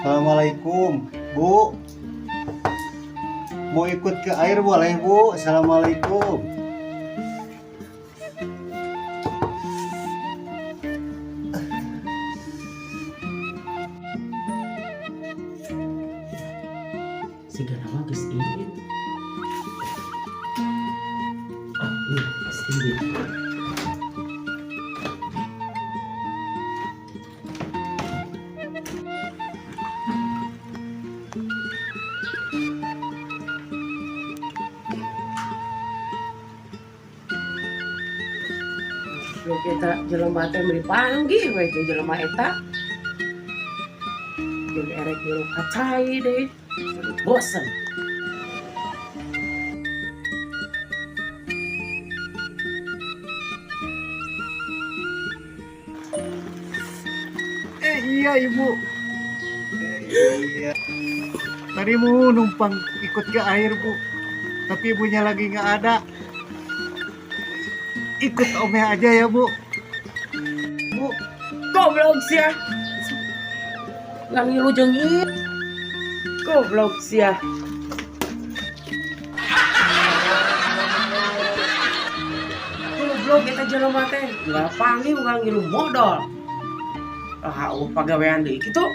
Assalamualaikum, Bu. Mau ikut ke air boleh, Bu? Assalamualaikum. Siga nama geus ieu. Nih, geus ieu. Lu kita jelema teh meuli panggih we jeung jelema eta. Jeung erek nyuruh kacai deh. Aduh, bosen. Iya, Ibu. Iya. Tadi mau numpang ikut ke air, Bu. Tapi ibunya lagi nggak ada. Ikut Omnya aja ya, Bu. Bu, Goblok sia. Ngan ngilu jeung ieu. Goblok sia. Goblok eta jelema teh. Ulah panggih ulah ngilu modal. Ah, pagawean deui kitu.